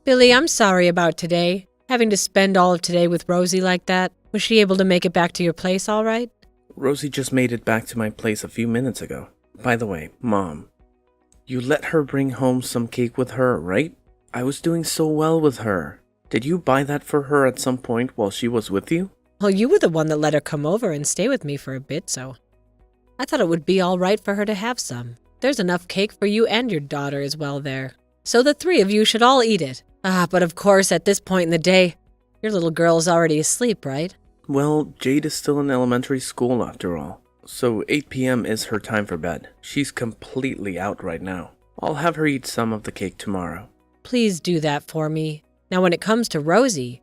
Billy, I'm sorry about today. Having to spend all of today with Rosie like that. Was she able to make it back to your place all right? Rosie just made it back to my place a few minutes ago. By the way, Mom, you let her bring home some cake with her, right? I was doing so well with her. Did you buy that for her at some point while she was with you? Well, you were the one that let her come over and stay with me for a bit, so I thought it would be all right for her to have some. There's enough cake for you and your daughter as well there. So the three of you should all eat it. But of course, at this point in the day, your little girl's already asleep, right? Well, Jade is still in elementary school after all. So 8 p.m. is her time for bed. She's completely out right now. I'll have her eat some of the cake tomorrow. Please do that for me. Now when it comes to Rosie,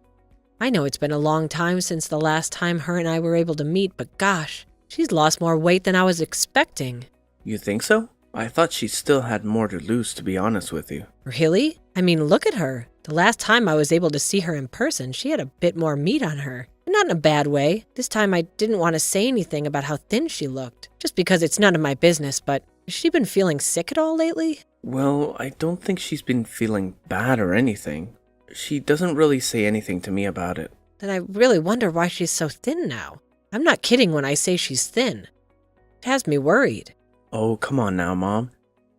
I know it's been a long time since the last time her and I were able to meet, but gosh, she's lost more weight than I was expecting. You think so? I thought she still had more to lose, to be honest with you. Really? I mean, look at her. The last time I was able to see her in person, she had a bit more meat on her. Not in a bad way. This time I didn't want to say anything about how thin she looked, just because it's none of my business, but has she been feeling sick at all lately? Well, I don't think she's been feeling bad or anything. She doesn't really say anything to me about it. Then I really wonder why she's so thin now. I'm not kidding when I say she's thin. It has me worried. Oh, come on now, Mom.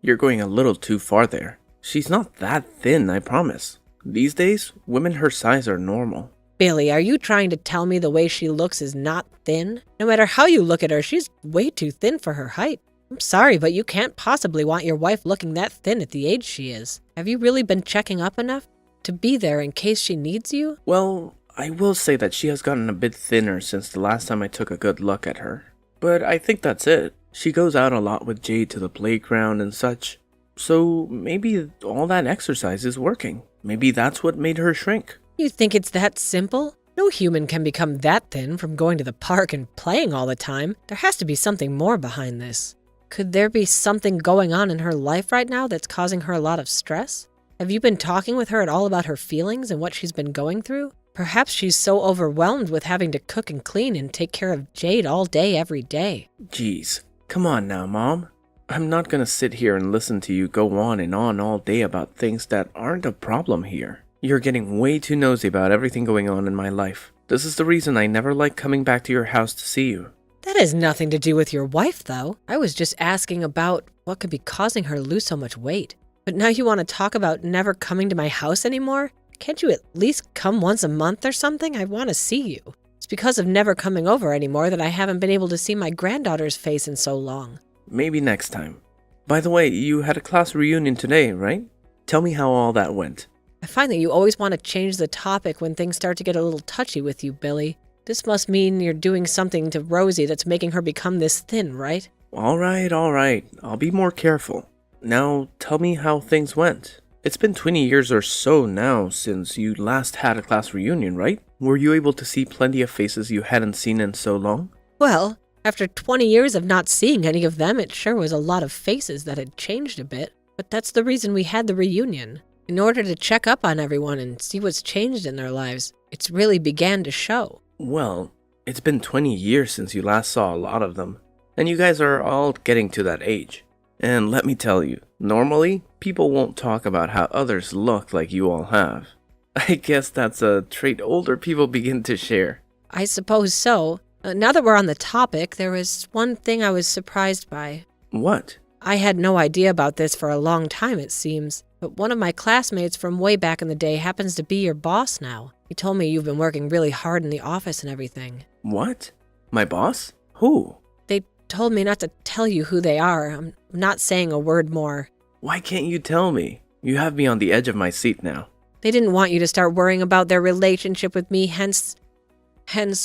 You're going a little too far there. She's not that thin, I promise. These days, women her size are normal. Billy, are you trying to tell me the way she looks is not thin? No matter how you look at her, she's way too thin for her height. I'm sorry, but you can't possibly want your wife looking that thin at the age she is. Have you really been checking up enough to be there in case she needs you? Well, I will say that she has gotten a bit thinner since the last time I took a good look at her. But I think that's it. She goes out a lot with Jade to the playground and such. So maybe all that exercise is working. Maybe that's what made her shrink. You think it's that simple? No human can become that thin from going to the park and playing all the time. There has to be something more behind this. Could there be something going on in her life right now that's causing her a lot of stress? Have you been talking with her at all about her feelings and what she's been going through? Perhaps she's so overwhelmed with having to cook and clean and take care of Jade all day, every day. Jeez, come on now, Mom. I'm not gonna sit here and listen to you go on and on all day about things that aren't a problem here. You're getting way too nosy about everything going on in my life. This is the reason I never like coming back to your house to see you. That has nothing to do with your wife, though. I was just asking about what could be causing her to lose so much weight. But now you want to talk about never coming to my house anymore? Can't you at least come once a month or something? I want to see you. It's because of never coming over anymore that I haven't been able to see my granddaughter's face in so long. Maybe next time. By the way, you had a class reunion today, right? Tell me how all that went. I find that you always want to change the topic when things start to get a little touchy with you, Billy. This must mean you're doing something to Rosie that's making her become this thin, right? All right. I'll be more careful. Now, tell me how things went. It's been 20 years or so now since you last had a class reunion, right? Were you able to see plenty of faces you hadn't seen in so long? Well, after 20 years of not seeing any of them, it sure was a lot of faces that had changed a bit. But that's the reason we had the reunion. In order to check up on everyone and see what's changed in their lives, it's really began to show. Well, it's been 20 years since you last saw a lot of them. And you guys are all getting to that age. And let me tell you, normally, people won't talk about how others look like you all have. I guess that's a trait older people begin to share. I suppose so. Now that we're on the topic, there was one thing I was surprised by. What? I had no idea about this for a long time, it seems. But one of my classmates from way back in the day happens to be your boss now. He told me you've been working really hard in the office and everything. What? My boss? Who? They told me not to tell you who they are. I'm not saying a word more. Why can't you tell me? You have me on the edge of my seat now. They didn't want you to start worrying about their relationship with me, hence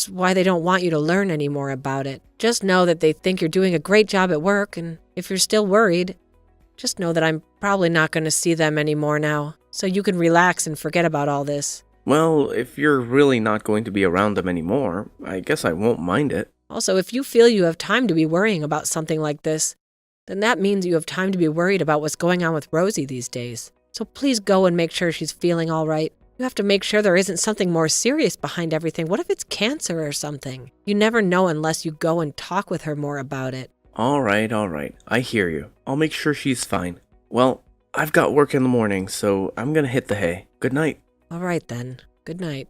why they don't want you to learn any more about it. Just know that they think you're doing a great job at work, and if you're still worried, just know that I'm probably not going to see them anymore now, so you can relax and forget about all this. Well, if you're really not going to be around them anymore, I guess I won't mind it. Also, if you feel you have time to be worrying about something like this, then that means you have time to be worried about what's going on with Rosie these days. So please go and make sure she's feeling all right. You have to make sure there isn't something more serious behind everything. What if it's cancer or something? You never know unless you go and talk with her more about it. All right. I hear you. I'll make sure she's fine. Well, I've got work in the morning, so I'm gonna hit the hay. Good night. All right then. Good night.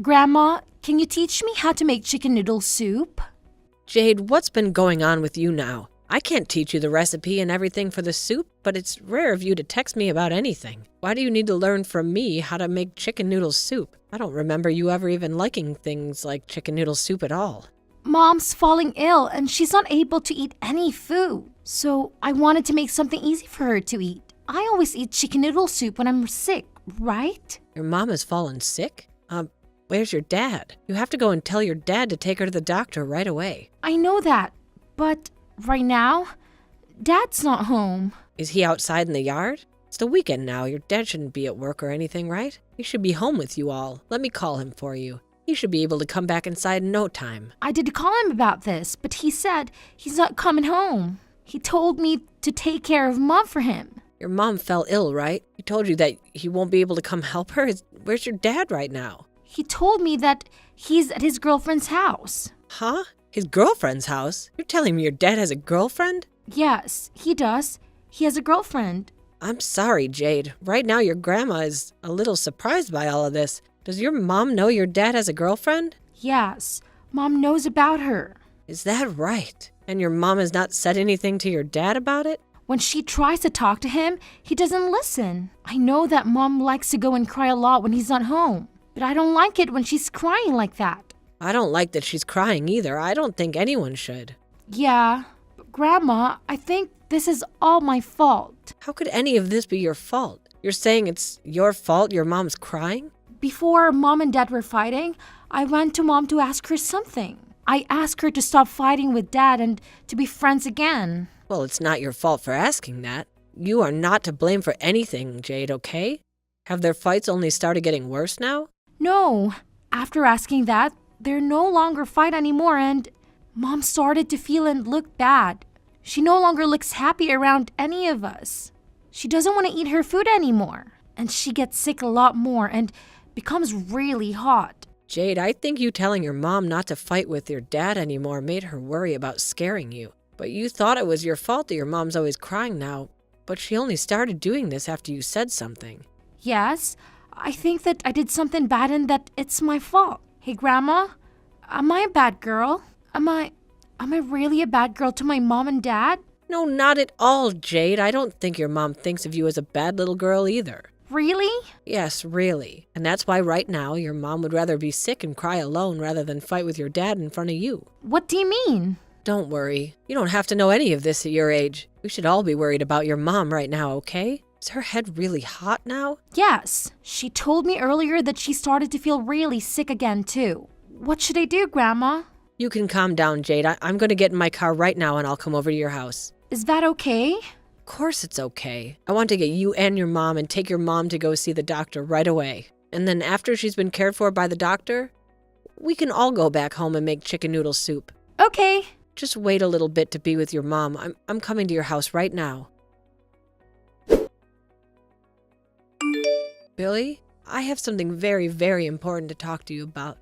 Grandma, can you teach me how to make chicken noodle soup? Jade, what's been going on with you now? I can't teach you the recipe and everything for the soup, but it's rare of you to text me about anything. Why do you need to learn from me how to make chicken noodle soup? I don't remember you ever even liking things like chicken noodle soup at all. Mom's falling ill and she's not able to eat any food. So I wanted to make something easy for her to eat. I always eat chicken noodle soup when I'm sick, right? Your mom has fallen sick? Where's your dad? You have to go and tell your dad to take her to the doctor right away. I know that, but right now, Dad's not home. Is he outside in the yard? It's the weekend now. Your dad shouldn't be at work or anything, right? He should be home with you all. Let me call him for you. He should be able to come back inside in no time. I did call him about this, but he said he's not coming home. He told me to take care of Mom for him. Your mom fell ill, right? He told you that he won't be able to come help her? Where's your dad right now? He told me that he's at his girlfriend's house. Huh? His girlfriend's house? You're telling me your dad has a girlfriend? Yes, he does. He has a girlfriend. I'm sorry, Jade. Right now your grandma is a little surprised by all of this. Does your mom know your dad has a girlfriend? Yes, Mom knows about her. Is that right? And your mom has not said anything to your dad about it? When she tries to talk to him, he doesn't listen. I know that Mom likes to go and cry a lot when he's not home. But I don't like it when she's crying like that. I don't like that she's crying either. I don't think anyone should. Yeah, but Grandma, I think this is all my fault. How could any of this be your fault? You're saying it's your fault your mom's crying? Before Mom and Dad were fighting, I went to Mom to ask her something. I asked her to stop fighting with Dad and to be friends again. Well, it's not your fault for asking that. You are not to blame for anything, Jade, okay? Have their fights only started getting worse now? No, after asking that, they're no longer fight anymore and Mom started to feel and look bad. She no longer looks happy around any of us. She doesn't want to eat her food anymore. And she gets sick a lot more and becomes really hot. Jade, I think you telling your mom not to fight with your dad anymore made her worry about scaring you. But you thought it was your fault that your mom's always crying now. But she only started doing this after you said something. Yes, I think that I did something bad and that it's my fault. Hey, Grandma, am I a bad girl? Am I really a bad girl to my mom and dad? No, not at all, Jade. I don't think your mom thinks of you as a bad little girl either. Really? Yes, really. And that's why right now your mom would rather be sick and cry alone rather than fight with your dad in front of you. What do you mean? Don't worry. You don't have to know any of this at your age. We should all be worried about your mom right now, okay? Is her head really hot now? Yes. She told me earlier that she started to feel really sick again, too. What should I do, Grandma? You can calm down, Jade. I'm going to get in my car right now and I'll come over to your house. Is that okay? Of course it's okay. I want to get you and your mom and take your mom to go see the doctor right away. And then after she's been cared for by the doctor, we can all go back home and make chicken noodle soup. Okay. Just wait a little bit to be with your mom. I'm coming to your house right now. Billy, I have something very, very important to talk to you about.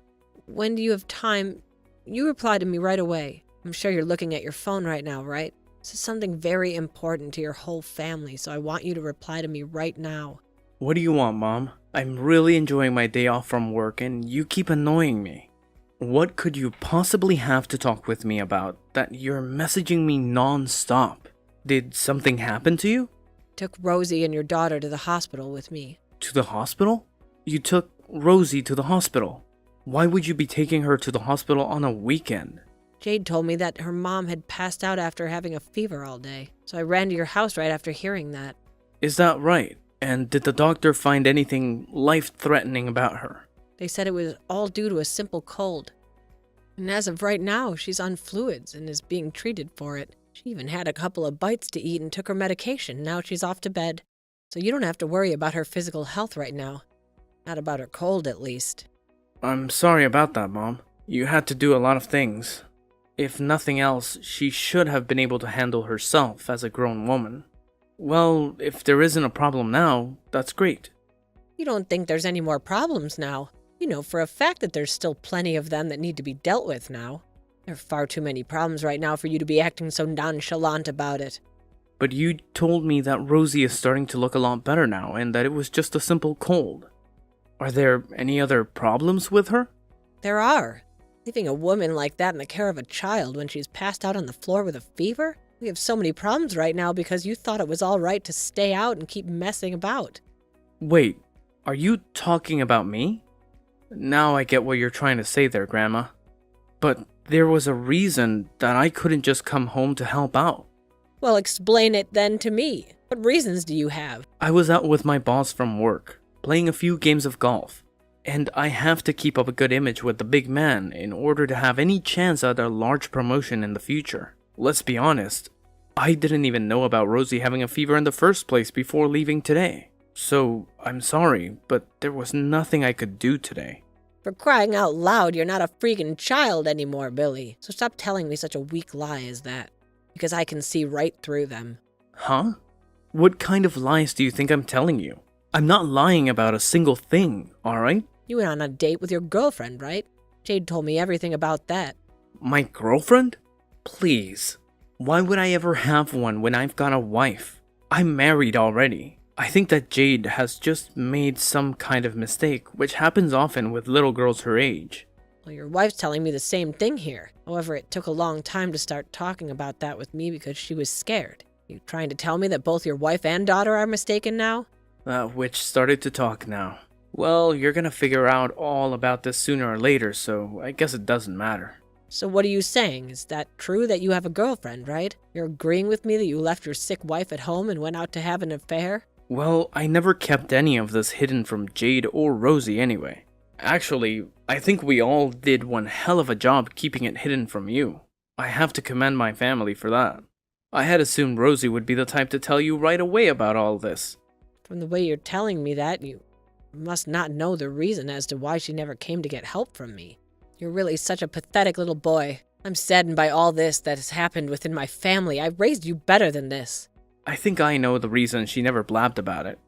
When do you have time? You reply to me right away. I'm sure you're looking at your phone right now, right? This is something very important to your whole family, so I want you to reply to me right now. What do you want, Mom? I'm really enjoying my day off from work and you keep annoying me. What could you possibly have to talk with me about that you're messaging me non-stop? Did something happen to you? Took Rosie and your daughter to the hospital with me. To the hospital? You took Rosie to the hospital. Why would you be taking her to the hospital on a weekend? Jade told me that her mom had passed out after having a fever all day, so I ran to your house right after hearing that. Is that right? And did the doctor find anything life-threatening about her? They said it was all due to a simple cold. And as of right now, she's on fluids and is being treated for it. She even had a couple of bites to eat and took her medication. Now she's off to bed. So you don't have to worry about her physical health right now. Not about her cold, at least. I'm sorry about that, Mom. You had to do a lot of things. If nothing else, she should have been able to handle herself as a grown woman. Well, if there isn't a problem now, that's great. You don't think there's any more problems now? You know for a fact that there's still plenty of them that need to be dealt with now. There are far too many problems right now for you to be acting so nonchalant about it. But you told me that Rosie is starting to look a lot better now and that it was just a simple cold. Are there any other problems with her? There are. Leaving a woman like that in the care of a child when she's passed out on the floor with a fever? We have so many problems right now because you thought it was all right to stay out and keep messing about. Wait, are you talking about me? Now I get what you're trying to say there, Grandma. But there was a reason that I couldn't just come home to help out. Well, explain it then to me. What reasons do you have? I was out with my boss from work, playing a few games of golf. And I have to keep up a good image with the big man in order to have any chance at a large promotion in the future. Let's be honest, I didn't even know about Rosie having a fever in the first place before leaving today. So, I'm sorry, but there was nothing I could do today. For crying out loud, you're not a freaking child anymore, Billy. So stop telling me such a weak lie as that. Because I can see right through them. Huh? What kind of lies do you think I'm telling you? I'm not lying about a single thing, alright? You went on a date with your girlfriend, right? Jade told me everything about that. My girlfriend? Please. Why would I ever have one when I've got a wife? I'm married already. I think that Jade has just made some kind of mistake, which happens often with little girls her age. Well, your wife's telling me the same thing here. However, it took a long time to start talking about that with me because she was scared. You trying to tell me that both your wife and daughter are mistaken now? That witch started to talk now. Well, you're gonna figure out all about this sooner or later, so I guess it doesn't matter. So what are you saying? Is that true that you have a girlfriend, right? You're agreeing with me that you left your sick wife at home and went out to have an affair? Well, I never kept any of this hidden from Jade or Rosie anyway. Actually, I think we all did one hell of a job keeping it hidden from you. I have to commend my family for that. I had assumed Rosie would be the type to tell you right away about all this. From the way you're telling me that, you must not know the reason as to why she never came to get help from me. You're really such a pathetic little boy. I'm saddened by all this that has happened within my family. I raised you better than this. I think I know the reason she never blabbed about it.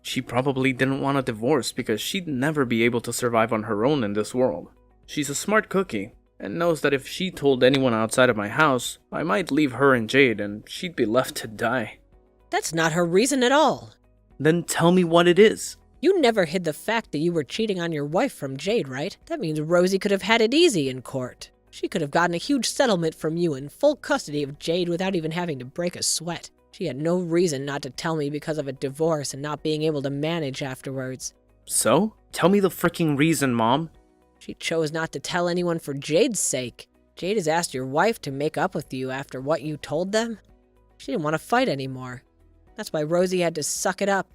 She probably didn't want a divorce because she'd never be able to survive on her own in this world. She's a smart cookie, and knows that if she told anyone outside of my house, I might leave her and Jade and she'd be left to die. That's not her reason at all. Then tell me what it is. You never hid the fact that you were cheating on your wife from Jade, right? That means Rosie could have had it easy in court. She could have gotten a huge settlement from you in full custody of Jade without even having to break a sweat. She had no reason not to tell me because of a divorce and not being able to manage afterwards. So? Tell me the freaking reason, Mom. She chose not to tell anyone for Jade's sake. Jade has asked your wife to make up with you after what you told them. She didn't want to fight anymore. That's why Rosie had to suck it up.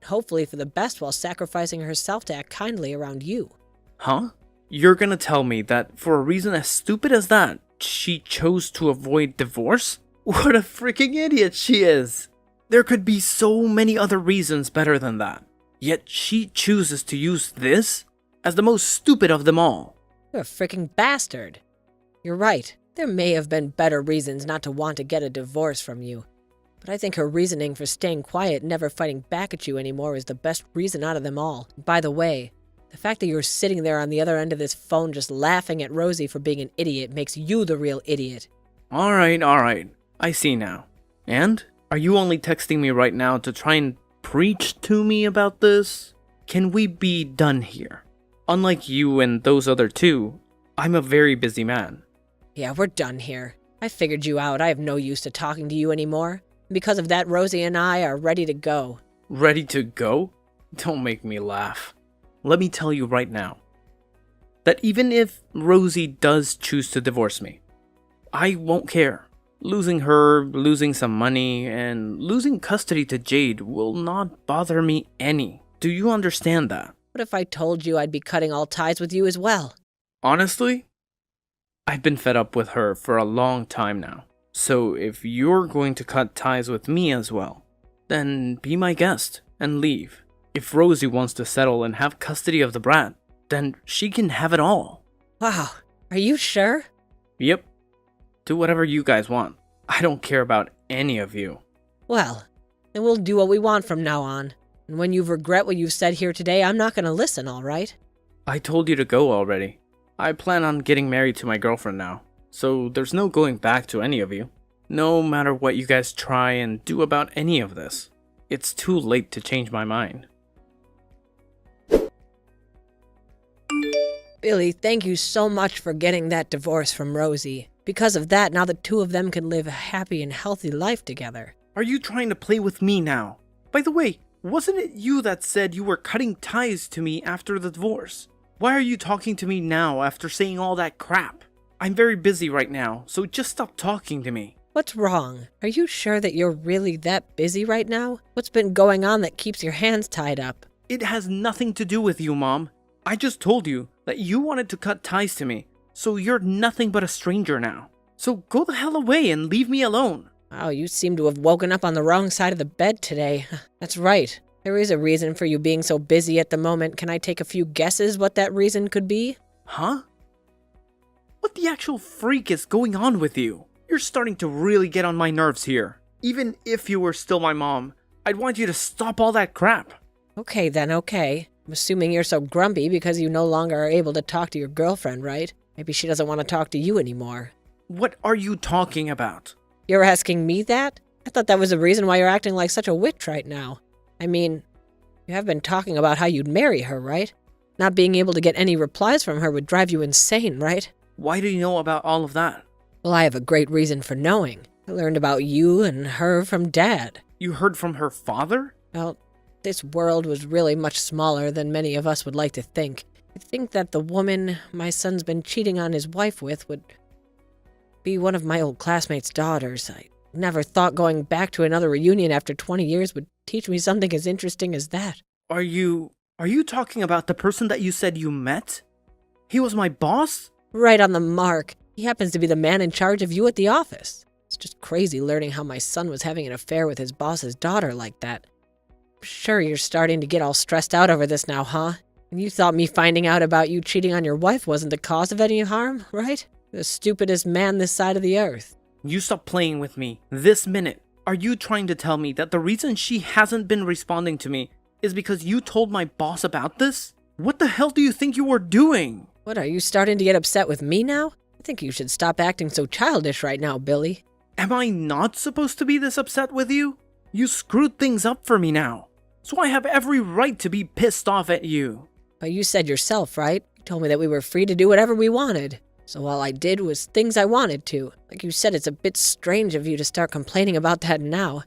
Hopefully for the best while sacrificing herself to act kindly around you. Huh? You're gonna tell me that for a reason as stupid as that, she chose to avoid divorce? What a freaking idiot she is! There could be so many other reasons better than that. Yet she chooses to use this as the most stupid of them all. You're a freaking bastard. You're right. There may have been better reasons not to want to get a divorce from you. But I think her reasoning for staying quiet and never fighting back at you anymore is the best reason out of them all. And by the way, the fact that you're sitting there on the other end of this phone just laughing at Rosie for being an idiot makes you the real idiot. Alright. I see now. And? Are you only texting me right now to try and preach to me about this? Can we be done here? Unlike you and those other two, I'm a very busy man. Yeah, we're done here. I figured you out. I have no use to talking to you anymore. Because of that, Rosie and I are ready to go. Ready to go? Don't make me laugh. Let me tell you right now that even if Rosie does choose to divorce me, I won't care. Losing her, losing some money, and losing custody to Jade will not bother me any. Do you understand that? What if I told you I'd be cutting all ties with you as well? Honestly, I've been fed up with her for a long time now. So if you're going to cut ties with me as well, then be my guest and leave. If Rosie wants to settle and have custody of the brat, then she can have it all. Wow, are you sure? Yep. Do whatever you guys want. I don't care about any of you. Well, then we'll do what we want from now on. And when you regret what you've said here today, I'm not going to listen, all right? I told you to go already. I plan on getting married to my girlfriend now. so there's no going back to any of you. No matter what you guys try and do about any of this, it's too late to change my mind. Billy, thank you so much for getting that divorce from Rosie. Because of that, now the two of them can live a happy and healthy life together. Are you trying to play with me now? By the way, wasn't it you that said you were cutting ties to me after the divorce? Why are you talking to me now after saying all that crap? I'm very busy right now, so just stop talking to me. What's wrong? Are you sure that you're really that busy right now? What's been going on that keeps your hands tied up? It has nothing to do with you, Mom. I just told you that you wanted to cut ties to me, so you're nothing but a stranger now. So go the hell away and leave me alone. Wow, you seem to have woken up on the wrong side of the bed today. That's right. There is a reason for you being so busy at the moment. Can I take a few guesses what that reason could be? Huh? What the actual freak is going on with you? You're starting to really get on my nerves here. Even if you were still my mom, I'd want you to stop all that crap. Okay then, okay. I'm assuming you're so grumpy because you no longer are able to talk to your girlfriend, right? Maybe she doesn't want to talk to you anymore. What are you talking about? You're asking me that? I thought that was the reason why you're acting like such a witch right now. I mean, you have been talking about how you'd marry her, right? Not being able to get any replies from her would drive you insane, right? Why do you know about all of that? Well, I have a great reason for knowing. I learned about you and her from Dad. You heard from her father? Well, this world was really much smaller than many of us would like to think. I think that the woman my son's been cheating on his wife with would be one of my old classmates' daughters. I never thought going back to another reunion after 20 years would teach me something as interesting as that. Are you talking about the person that you said you met? He was my boss? Right on the mark. He happens to be the man in charge of you at the office. It's just crazy learning how my son was having an affair with his boss's daughter like that. I'm sure you're starting to get all stressed out over this now, huh? And you thought me finding out about you cheating on your wife wasn't the cause of any harm, right? The stupidest man this side of the earth. You stop playing with me this minute. Are you trying to tell me that the reason she hasn't been responding to me is because you told my boss about this? What the hell do you think you were doing? What, are you starting to get upset with me now? I think you should stop acting so childish right now, Billy. Am I not supposed to be this upset with you? You screwed things up for me now. So I have every right to be pissed off at you. But you said yourself, right? You told me that we were free to do whatever we wanted. So all I did was things I wanted to. Like you said, it's a bit strange of you to start complaining about that now,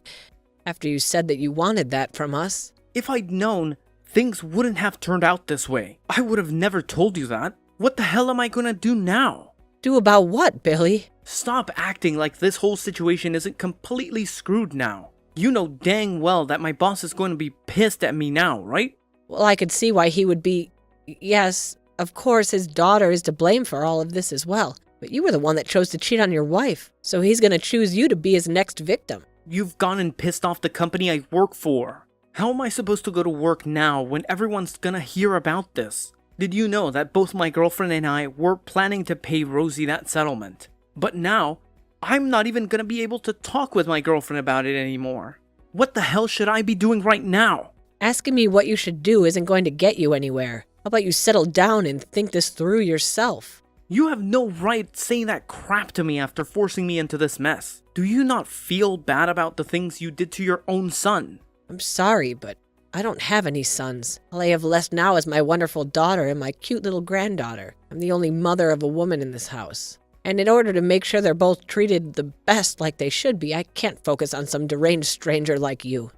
after you said that you wanted that from us. If I'd known, things wouldn't have turned out this way. I would have never told you that. What the hell am I gonna do now? Do about what, Billy? Stop acting like this whole situation isn't completely screwed now. You know dang well that my boss is going to be pissed at me now, right? Well, I could see why he would be. Yes, of course his daughter is to blame for all of this as well. But you were the one that chose to cheat on your wife, so he's gonna choose you to be his next victim. You've gone and pissed off the company I work for. How am I supposed to go to work now when everyone's gonna hear about this? Did you know that both my girlfriend and I were planning to pay Rosie that settlement? But now, I'm not even gonna be able to talk with my girlfriend about it anymore. What the hell should I be doing right now? Asking me what you should do isn't going to get you anywhere. How about you settle down and think this through yourself? You have no right saying that crap to me after forcing me into this mess. Do you not feel bad about the things you did to your own son? I'm sorry, but I don't have any sons. All I have left now is my wonderful daughter and my cute little granddaughter. I'm the only mother of a woman in this house. And in order to make sure they're both treated the best like they should be, I can't focus on some deranged stranger like you.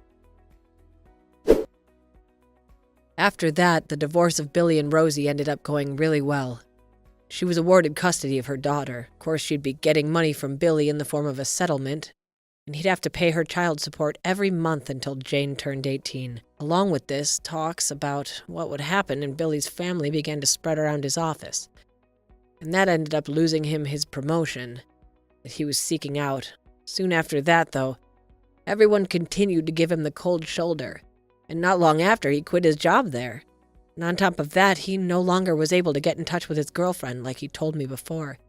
After that, the divorce of Billy and Rosie ended up going really well. She was awarded custody of her daughter. Of course, she'd be getting money from Billy in the form of a settlement, and he'd have to pay her child support every month until Jane turned 18. Along with this, talks about what would happen and Billy's family began to spread around his office. And that ended up losing him his promotion that he was seeking out. Soon after that, though, everyone continued to give him the cold shoulder, and not long after, he quit his job there. And on top of that, he no longer was able to get in touch with his girlfriend like he told me before,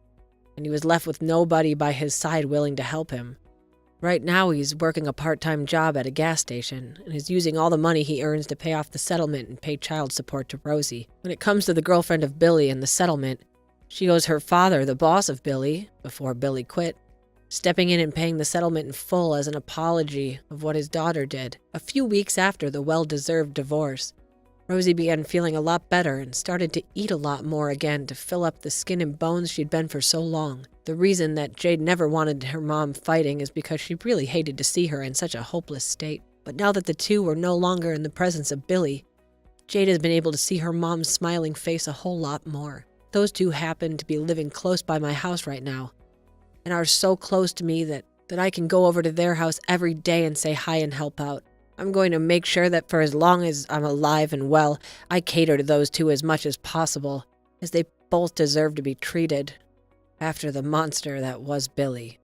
and he was left with nobody by his side willing to help him. Right now, he's working a part-time job at a gas station and is using all the money he earns to pay off the settlement and pay child support to Rosie. When it comes to the girlfriend of Billy and the settlement, She owes her father, the boss of Billy, before Billy quit, stepping in and paying the settlement in full as an apology of what his daughter did. A few weeks after the well-deserved divorce, Rosie began feeling a lot better and started to eat a lot more again to fill up the skin and bones she'd been for so long. The reason that Jade never wanted her mom fighting is because she really hated to see her in such a hopeless state. But now that the two were no longer in the presence of Billy, Jade has been able to see her mom's smiling face a whole lot more. Those two happen to be living close by my house right now, and are so close to me that I can go over to their house every day and say hi and help out. I'm going to make sure that for as long as I'm alive and well, I cater to those two as much as possible, as they both deserve to be treated after the monster that was Billy.